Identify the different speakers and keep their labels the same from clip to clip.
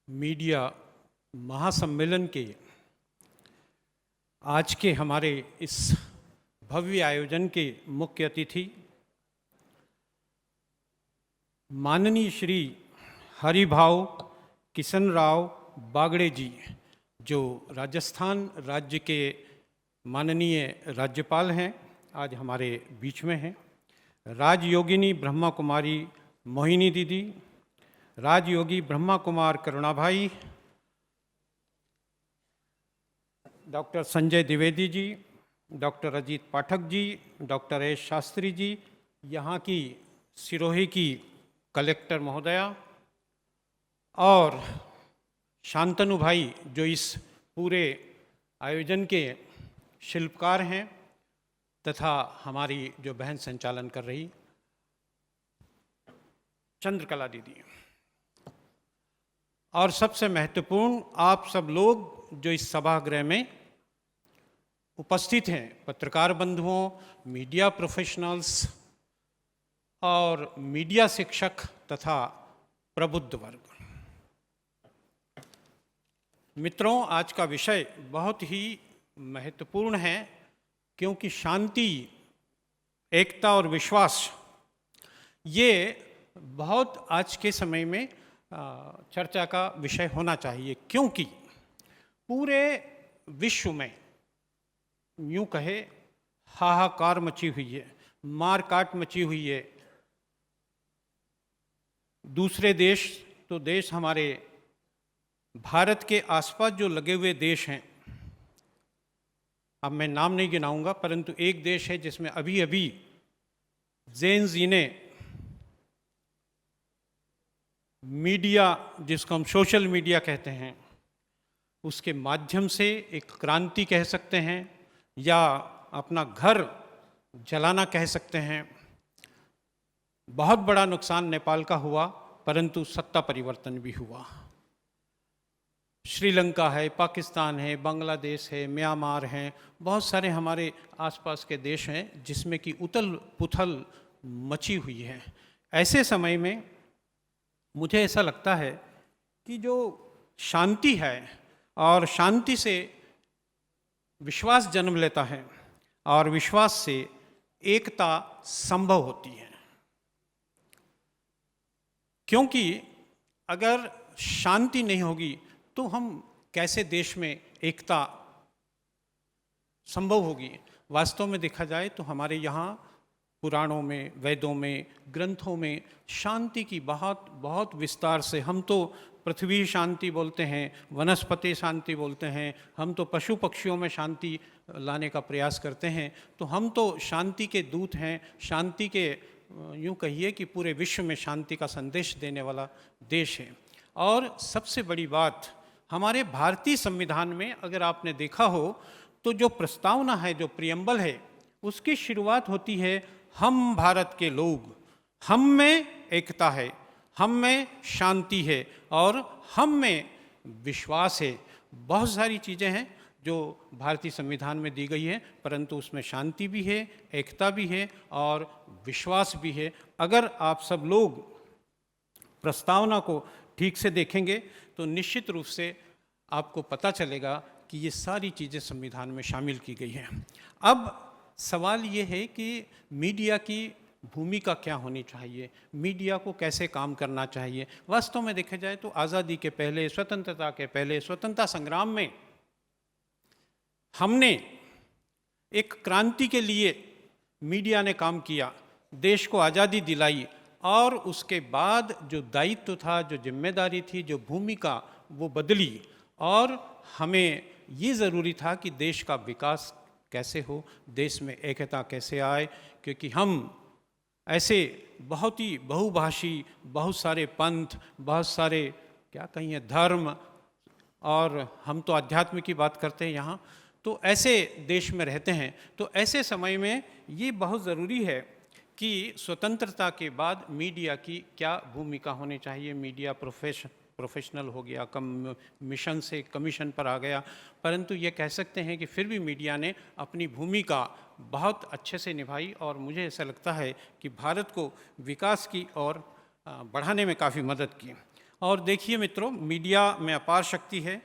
Speaker 1: Media महासम्मेलन के आज के हमारे इस भव्य आयोजन के मुख्य अतिथि माननीय श्री हरिभाव किशन राव बागड़े जी, जो राजस्थान राज्य के माननीय राज्यपाल हैं, आज हमारे बीच में हैं। राजयोगिनी ब्रह्मा कुमारी मोहिनी दीदी, राजयोगी ब्रह्मा कुमार करुणा भाई, doctor Sanjay Dwivedi ji, doctor Ajit Pathak ji, doctor S Shastri ji, यहाँ की सिरोही की कलेक्टर महोदया और शांतनु भाई जो इस पूरे आयोजन के शिल्पकार हैं, तथा हमारी जो बहन संचालन कर रही चंद्रकला दीदी, और सबसे महत्वपूर्ण आप सब लोग जो इस सभागृह में उपस्थित हैं, पत्रकार बंधुओं, मीडिया प्रोफेशनल्स और मीडिया शिक्षक तथा प्रबुद्ध वर्ग। मित्रों, आज का विषय बहुत ही महत्वपूर्ण है, क्योंकि शांति, एकता और विश्वास ये बहुत आज के समय में चर्चा का विषय होना चाहिए, क्योंकि पूरे विश्व में यूँ कहे हाहाकार मची हुई है, मार काट मची हुई है। दूसरे देश तो देश हमारे भारत के आसपास जो लगे हुए देश हैं, अब मैं नाम नहीं गिनाऊंगा, परंतु एक देश है जिसमें अभी अभी ज़ेन जी ने मीडिया, जिसको हम सोशल मीडिया कहते हैं, उसके माध्यम से एक क्रांति कह सकते हैं या अपना घर जलाना कह सकते हैं। बहुत बड़ा नुकसान नेपाल का हुआ, परंतु सत्ता परिवर्तन भी हुआ। श्रीलंका है, पाकिस्तान है, बांग्लादेश है, म्यांमार हैं, बहुत सारे हमारे आसपास के देश हैं जिसमें कि उथल पुथल मची हुई है। ऐसे समय में मुझे ऐसा लगता है कि जो शांति है और शांति से विश्वास जन्म लेता है और विश्वास से एकता संभव होती है, क्योंकि अगर शांति नहीं होगी तो हम कैसे देश में एकता संभव होगी। वास्तव में देखा जाए तो हमारे यहाँ पुराणों में, वेदों में, ग्रंथों में शांति की बहुत बहुत विस्तार से, हम तो पृथ्वी शांति बोलते हैं, वनस्पति शांति बोलते हैं, हम तो पशु पक्षियों में शांति लाने का प्रयास करते हैं, तो हम तो शांति के दूत हैं, शांति के यूँ कहिए कि पूरे विश्व में शांति का संदेश देने वाला देश है। और सबसे बड़ी बात, हमारे भारतीय संविधान में अगर आपने देखा हो तो जो प्रस्तावना है, जो प्रियम्बल है, उसकी शुरुआत होती है हम भारत के लोग, हम में एकता है, हम में शांति है और हम में विश्वास है। बहुत सारी चीज़ें हैं जो भारतीय संविधान में दी गई है, परंतु उसमें शांति भी है, एकता भी है और विश्वास भी है। अगर आप सब लोग प्रस्तावना को ठीक से देखेंगे तो निश्चित रूप से आपको पता चलेगा कि ये सारी चीज़ें संविधान में शामिल की गई हैं। अब सवाल ये है कि मीडिया की भूमिका क्या होनी चाहिए, मीडिया को कैसे काम करना चाहिए। वास्तव में देखा जाए तो आज़ादी के पहले, स्वतंत्रता के पहले, स्वतंत्रता संग्राम में हमने एक क्रांति के लिए मीडिया ने काम किया, देश को आज़ादी दिलाई, और उसके बाद जो दायित्व था, जो जिम्मेदारी थी, जो भूमिका, वो बदली और हमें ये ज़रूरी था कि देश का विकास कैसे हो, देश में एकता कैसे आए, क्योंकि हम ऐसे बहुत ही बहुभाषी, बहुत सारे पंथ, बहुत सारे क्या कहिए धर्म, और हम तो अध्यात्म की बात करते हैं यहाँ, तो ऐसे देश में रहते हैं। तो ऐसे समय में ये बहुत ज़रूरी है कि स्वतंत्रता के बाद मीडिया की क्या भूमिका होनी चाहिए। मीडिया प्रोफेशनल हो गया, कम मिशन से कमीशन पर आ गया, परंतु ये कह सकते हैं कि फिर भी मीडिया ने अपनी भूमिका बहुत अच्छे से निभाई और मुझे ऐसा लगता है कि भारत को विकास की ओर बढ़ाने में काफ़ी मदद की। और देखिए मित्रों, मीडिया में अपार शक्ति है।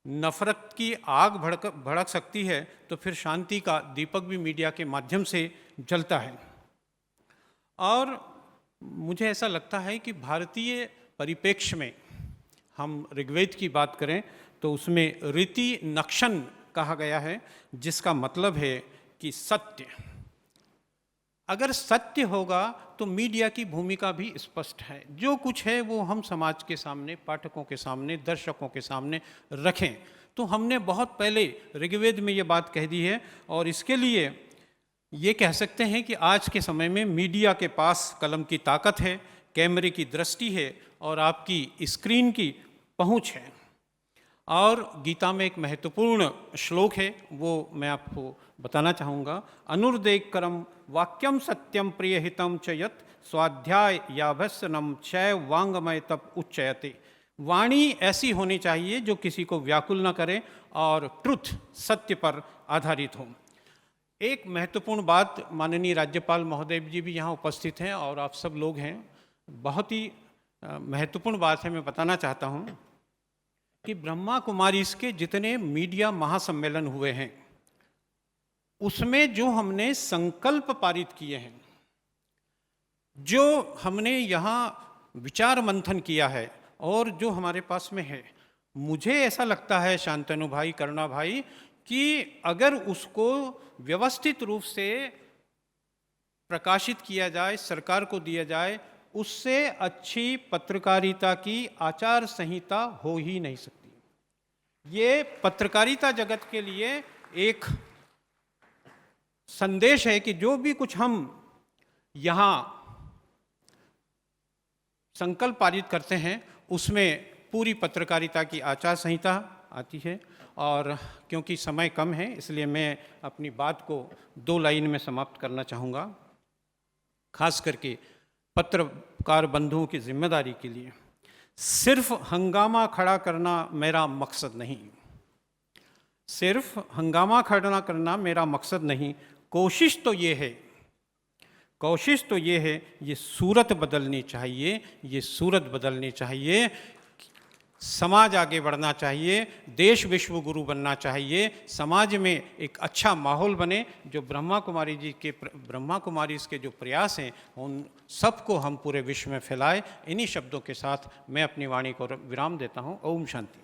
Speaker 1: नफरत की आग भड़क सकती है तो फिर शांति का दीपक भी मीडिया के माध्यम से जलता है। और मुझे ऐसा लगता है कि भारतीय परिप्रेक्ष्य में हम ऋग्वेद की बात करें तो उसमें रीति नक्षन कहा गया है, जिसका मतलब है कि सत्य। अगर सत्य होगा तो मीडिया की भूमिका भी स्पष्ट है। जो कुछ है वो हम समाज के सामने, पाठकों के सामने, दर्शकों के सामने रखें। तो हमने बहुत पहले ऋग्वेद में ये बात कह दी है, और इसके लिए ये कह सकते हैं कि आज के समय में मीडिया के पास कलम की ताकत है, कैमरे की दृष्टि है और आपकी स्क्रीन की पहुंच है। और गीता में एक महत्वपूर्ण श्लोक है, वो मैं आपको बताना चाहूँगा। अनुर्देकरम वाक्यम सत्यम प्रियहितम च यत् स्वाध्याय याभस्यनम चैव वांगमय तप उच्चयते। वाणी ऐसी होनी चाहिए जो किसी को व्याकुल न करे और ट्रुथ, सत्य पर आधारित हो। एक महत्वपूर्ण बात, माननीय राज्यपाल महोदय जी भी यहाँ उपस्थित हैं और आप सब लोग हैं, बहुत ही महत्वपूर्ण बात है, मैं बताना चाहता हूँ कि ब्रह्मा कुमारी के जितने मीडिया महासम्मेलन हुए हैं उसमें जो हमने संकल्प पारित किए हैं, जो हमने यहाँ विचार मंथन किया है और जो हमारे पास में है, मुझे ऐसा लगता है शांतनु भाई, करुणा भाई, कि अगर उसको व्यवस्थित रूप से प्रकाशित किया जाए, सरकार को दिया जाए, उससे अच्छी पत्रकारिता की आचार संहिता हो ही नहीं सकती। ये पत्रकारिता जगत के लिए एक संदेश है कि जो भी कुछ हम यहाँ संकल्प पारित करते हैं उसमें पूरी पत्रकारिता की आचार संहिता आती है। और क्योंकि समय कम है इसलिए मैं अपनी बात को 2 लाइन में समाप्त करना चाहूँगा। खास करके पत्रकार बंधुओं की जिम्मेदारी के लिए, सिर्फ हंगामा खड़ा करना मेरा मकसद नहीं, सिर्फ हंगामा खड़ा करना मेरा मकसद नहीं। कोशिश तो ये है, कोशिश तो ये है, ये सूरत बदलनी चाहिए, ये सूरत बदलनी चाहिए। समाज आगे बढ़ना चाहिए, देश विश्व गुरु बनना चाहिए, समाज में एक अच्छा माहौल बने। जो ब्रह्मा कुमारी के जो प्रयास हैं उन सबको हम पूरे विश्व में फैलाएं। इन्हीं शब्दों के साथ मैं अपनी वाणी को विराम देता हूँ। ओम शांति।